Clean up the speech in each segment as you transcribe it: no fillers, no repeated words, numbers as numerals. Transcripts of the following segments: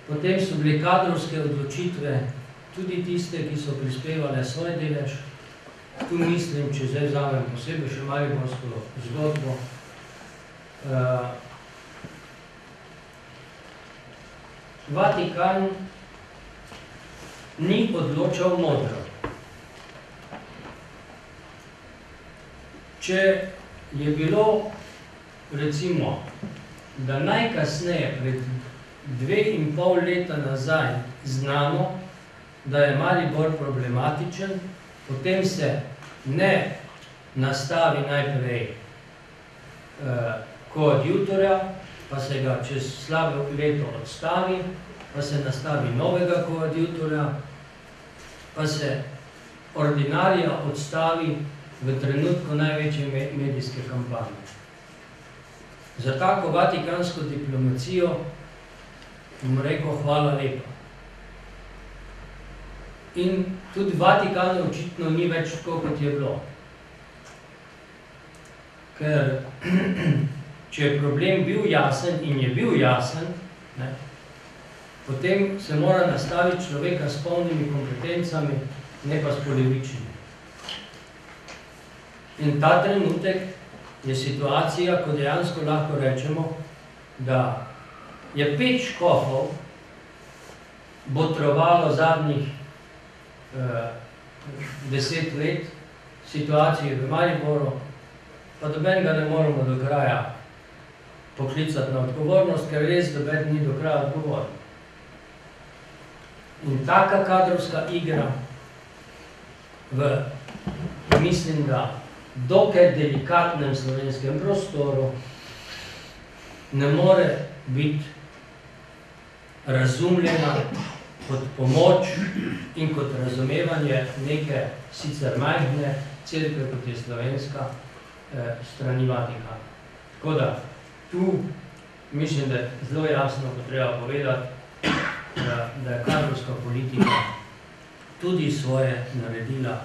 Potem so bili kadrovske odločitve, tudi tiste, ki so prispevale svoj delež. Tu mislim, če zdaj vzamem posebej še mariborsko zgodbo, Vatikan ni odločal modro. Če je bilo, recimo, da najkasneje pred 2,5 leta nazaj znano, da je Maribor problematičen, potem se ne nastavi najprej koadjutorja, pa se ga čez slabo leto odstavi, pa se nastavi novega koadjutorja, pa se ordinarija odstavi v trenutku največje medijske kampanje. Za tako vatikansko diplomacijo bom rekel hvala lepa. In tudi Vatikanu očitno ni več tako, kot je bilo. Ker če je problem bil jasen in je bil jasen, potem se mora nastaviti človeka s polnimi kompetencami, ne pa s polivičnimi. In ta trenutek je situacija, ko dejansko lahko rečemo, da je 5 škofov botrovalo zadnjih 10 let situacije v Mariboru, pa dobenega ne moramo do kraja poklicati na odgovornost, ker res doben ni do kraja odgovoren. In taka kadrovska igra mislim, da dokaj delikatnem slovenskem prostoru ne more biti razumljena kot pomoč in kot razumevanje neke sicer majhne cerkve, kot je slovenska, strani Vatikana. Tako da, tu mislim, da je zelo jasno potreba povedati, da je kadrovska politika tudi svoje naredila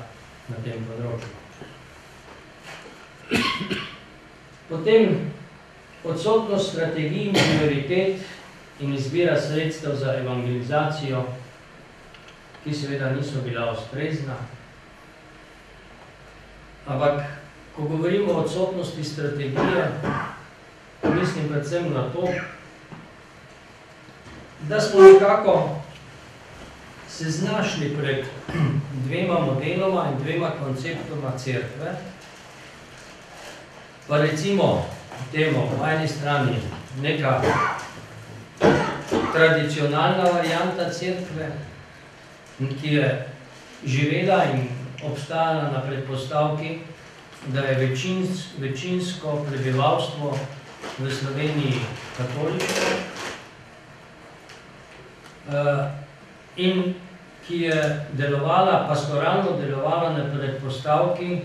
na tem področju. Potem odsotnost strategij in prioritet in izbira sredstev za evangelizacijo, ki seveda niso bila ustrezna. Ampak, ko govorimo o odsotnosti strategije, mislim predvsem na to, da smo nekako se znašli pred 2 modeloma in 2 konceptoma cerkve, pa recimo temo po eni strani neka tradicionalna varianta cerkve, ki je živela in obstajala na predpostavki, da je večinsko prebivalstvo v Sloveniji katoliško in ki je delovala, pastoralno delovala na predpostavki,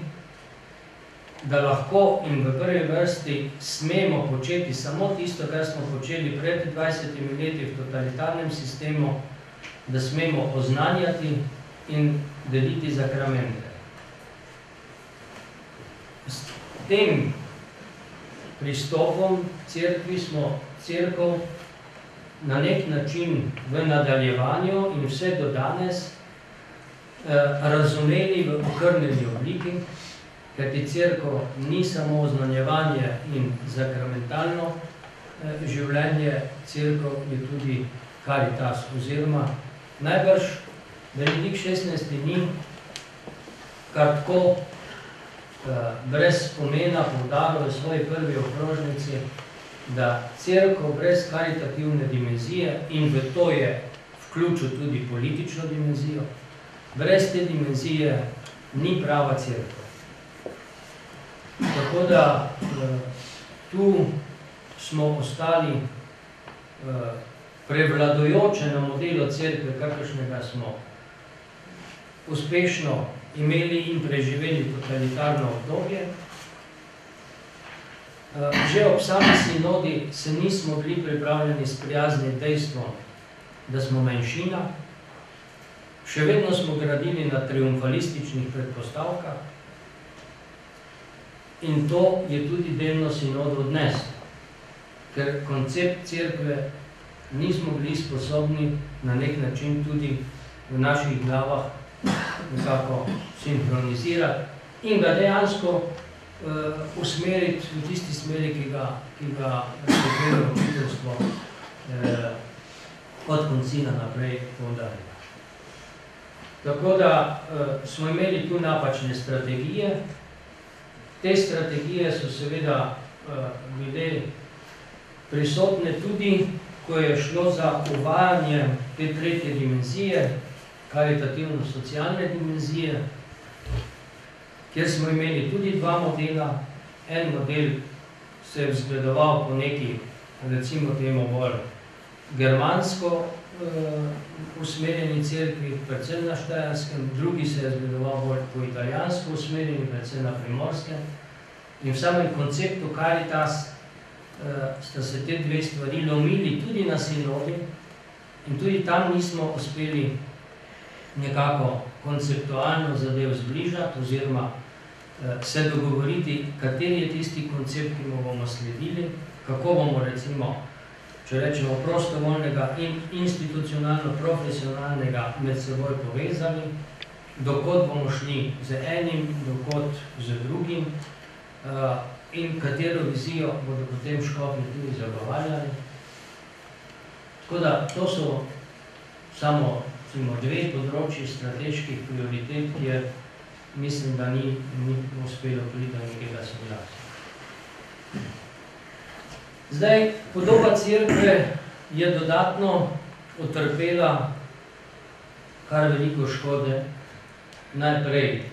da lahko in v prvi vrsti smemo početi samo tisto, kar smo počeli pred 20 leti v totalitarnem sistemu, da smemo oznanjati in deliti zakramente. S tem pristopom cerkvi smo cerkev na nek način v nadaljevanju in vse do danes razumeli v okrnjeni obliki, kajti cerkev ni samo oznanjevanje in zakramentalno življenje, cerkev je tudi karitas, oziroma najbrž Benedikt 16. ni kar tako brez spomena poudaril v svoji prvi okrožnici, da cerkev brez karitativne dimenzije, in v to je vključil tudi politično dimenzijo, brez te dimenzije ni prava cerkev. Tako da tu smo ostali prevladujoče na modelu cerkve, kakršnega smo uspešno imeli in preživeli totalitarno obdobje. Že ob sami sinodi se nismo bili pripravljeni sprijazniti dejstvom, da smo manjšina. Še vedno smo gradili na triumfalističnih predpostavkah in to je tudi delno sinod odnesel, ker koncept cerkve nismo bili sposobni na nek način tudi v naših glavah nekako sinhronizirati in ga dejansko usmeriti v tisti smeri, ki ga svetovno učiteljstvo od koncila naprej poudarja. Tako da smo imeli tu napačne strategije. Te strategije so seveda bile prisotne tudi, ko je šlo za uvajanje te tretje dimenzije, karitativno-socialne dimenzije, kjer smo imeli tudi dva modela. En model se je vzgledoval po neki, recimo temu bolj germansko usmerjeni cerkvi, predvsem na Štajerskem, drugi se je vzgledoval bolj po italijansko usmerjeni, predvsem na Primorskem. In v samem konceptu Caritas sta se te dve stvari lomili tudi na sinodi in tudi tam nismo uspeli nekako konceptualno zadev zbližati oziroma se dogovoriti, kateri je tisti koncept, ki mu bomo sledili, kako bomo recimo, če rečemo, prostovoljnega in institucionalno-profesionalnega med seboj povezali, dokot bomo šli z enim, dokot z drugim in katero vizijo bodo potem škofi tudi zagovarjali. Tako da to so samo dve področji strateških prioritet, kjer mislim, da ni uspelo priti do nekega soglasja. Zdaj, podoba cerkve je dodatno utrpela kar veliko škode, najprej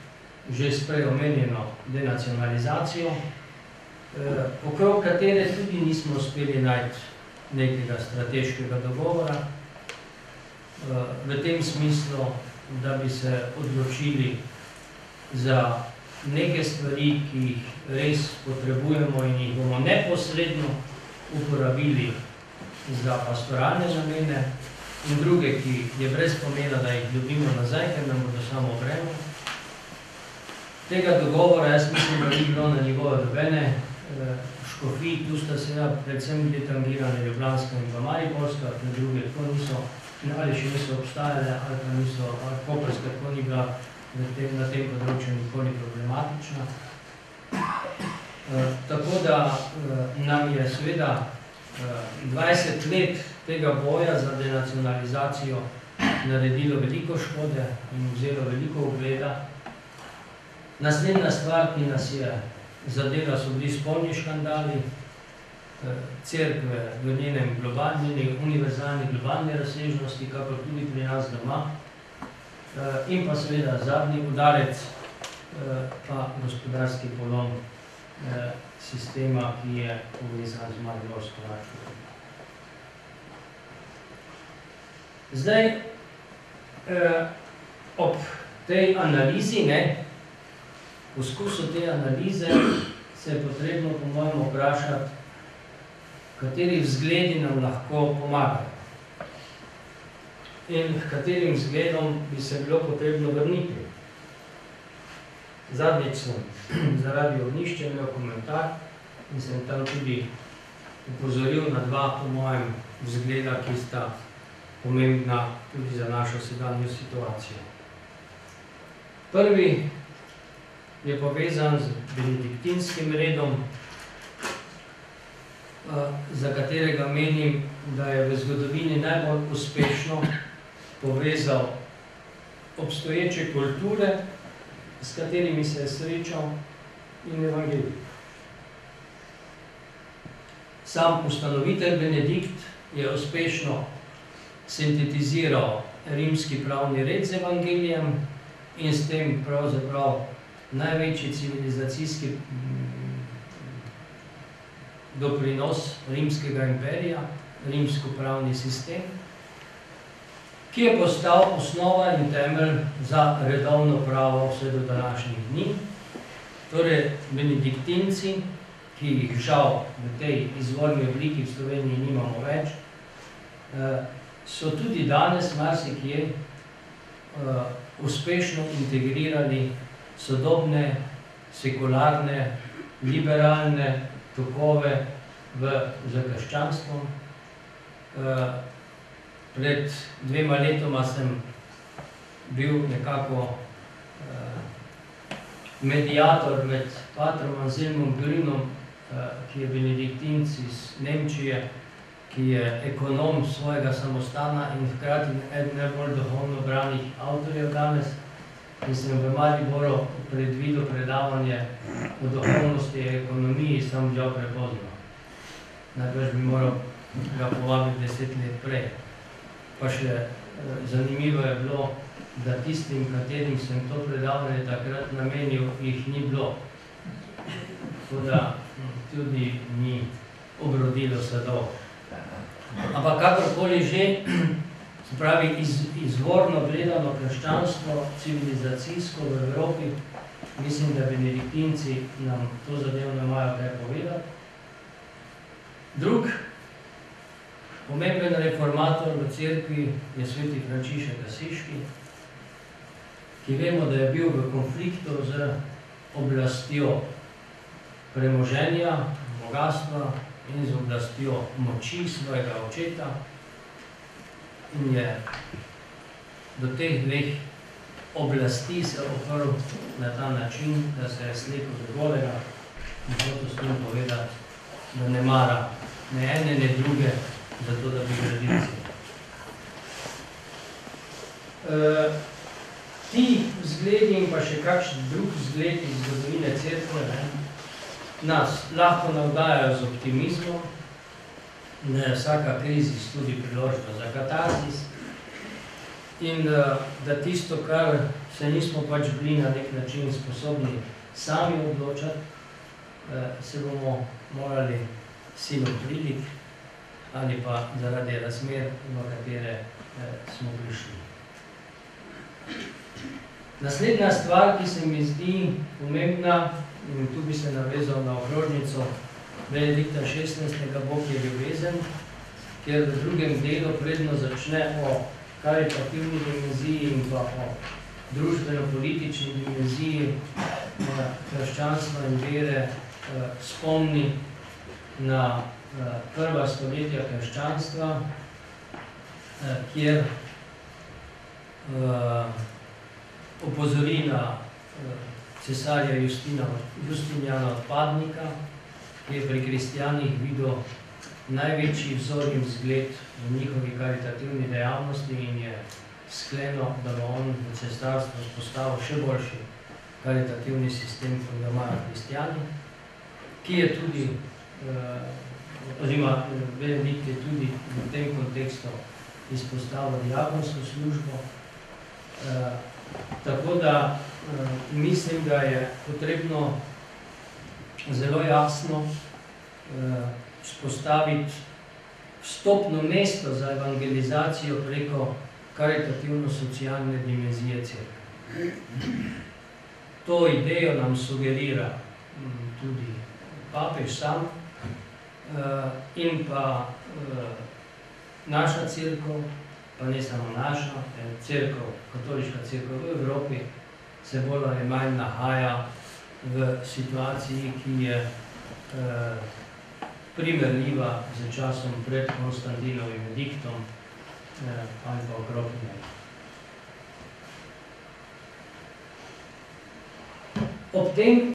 že s prej omenjeno denacionalizacijo, okrog katere tudi nismo uspeli najti nekega strateškega dogovora, v tem smislu, da bi se odločili za neke stvari, ki jih res potrebujemo in jih bomo neposredno uporabili za pastoralne namene, in druge, ki je brez pomena, da jih dobimo nazaj, ker nam bodo samo breme. Tega dogovora, jaz mislim, da ni bilo na nivoju nobene škofij, tu sta seveda predvsem detangirane Ljubljanska in pa Mariborska, na druge tako niso, ali še niso obstajale, ali pa niso, ali Koprska tako ni bila na tem področju nikoli problematična. Tako da nam je seveda 20 let tega boja za denacionalizacijo naredilo veliko škode in vzelo veliko ugleda. Naslednja stvar, ki nas je zadela, so bili spolni škandali, cerkve v njenem univerzalni globalni razsežnosti, kakor tudi pri nas doma, in pa seveda zadnji udarec, pa gospodarski polom sistema, ki je povezan z mariborsko varčo. Zdaj, ob tej analizi, poskusu te analize, se je potrebno, po mojem, vprašati, kateri vzgledi nam lahko pomagajo in katerim vzgledom bi se bilo potrebno vrniti. Zadnjič sem zaradi ognjišča imel komentar in sem tam tudi upozoril na dva, po mojem, vzgleda, ki sta pomembna tudi za našo sedanjo situacijo. Prvi je povezan z benediktinskim redom, za katerega menim, da je v zgodovini najbolj uspešno povezal obstoječe kulture, s katerimi se je srečal, in evangelij. Sam ustanovitelj Benedikt je uspešno sintetiziral rimski pravni red z evangelijem in s tem pravzaprav največji civilizacijski doprinos rimskega imperija, rimsko-pravni sistem, ki je postal osnova in temelj za redovno pravo vse do današnjih dni. Torej, benediktinci, ki jih žal v tej izvorni obliki v Sloveniji nimamo več, so tudi danes marsikje uspešno integrirali sodobne, sekularne, liberalne tokove za krščanstvo Pred 2 letoma sem bil nekako mediator med patrom Anselmom Grünom, ki je benediktinc iz Nemčije, ki je ekonom svojega samostana in hkrati eden najbolj duhovno branih avtorjev danes. In sem v Mariboru predvidel predavanje o duhovnosti in ekonomiji, sem žal prepozno. Najbrž bi moral ga povabiti 10 let prej. Pa še zanimivo je bilo, da tistim, katerim sem to predavanje takrat namenil, jih ni bilo. Tako da tudi ni obrodilo sadov. Ampak kakorkoli že, se pravi, izvorno gledano krščanstvo, civilizacijsko v Evropi, mislim, da benediktinci nam to zadevo ne imajo kaj povedati. Drug pomemben reformator v cerkvi je sveti Frančišek Asiški, ki vemo, da je bil v konfliktu z oblastjo premoženja, bogatstva in z oblastjo moči svojega očeta in je do teh dveh oblasti se oprl na ta način, da se je slekel do golega in hotel s tem povedati, da ne mara ne ene, ne druge, zato da bi gradil cerkev. Ti vzgledi in pa še kakšen drug vzgled iz zgodovine cerkve nas lahko navdajajo z optimizmom, vsaka krizis tudi priložnost za katarzis in da tisto, kar se nismo pač bili na nek način sposobni sami odločati, se bomo morali silom prilik ali pa zaradi razmer, v katere smo prišli. Naslednja stvar, ki se mi zdi pomembna, in tu bi se navezal na okrožnico Benedikta XVI. Bog je ljubezen, kjer v drugem delu predno začne o karitativni dimenziji in pa o družbeno-politični dimenziji krščanstva in vere spomni na prva stoletja krščanstva, kjer opozori na cesarja Justinijana Odpadnika, ki je pri kristjanih videl največji vzor in vzgled v njihovi karitativni dejavnosti in je sklenil, da bo on v cesarstvu vzpostavil še boljši karitativni sistem, kot ga imajo kristjani, ki je tudi, oziroma Benedikt je tudi v tem kontekstu izpostavil diakonsko službo. Tako da mislim, da je potrebno zelo jasno vzpostaviti vstopno mesto za evangelizacijo preko karitativno-socialne dimenzije cerkve. To idejo nam sugerira tudi papež sam in pa naša cerkev, pa ne samo naša, cerkev, katoliška cerkev v Evropi se bolj ali manj nahaja v situaciji, ki je primerljiva z časom pred Konstantinovim ediktom ali pa okrog njega. Ob tem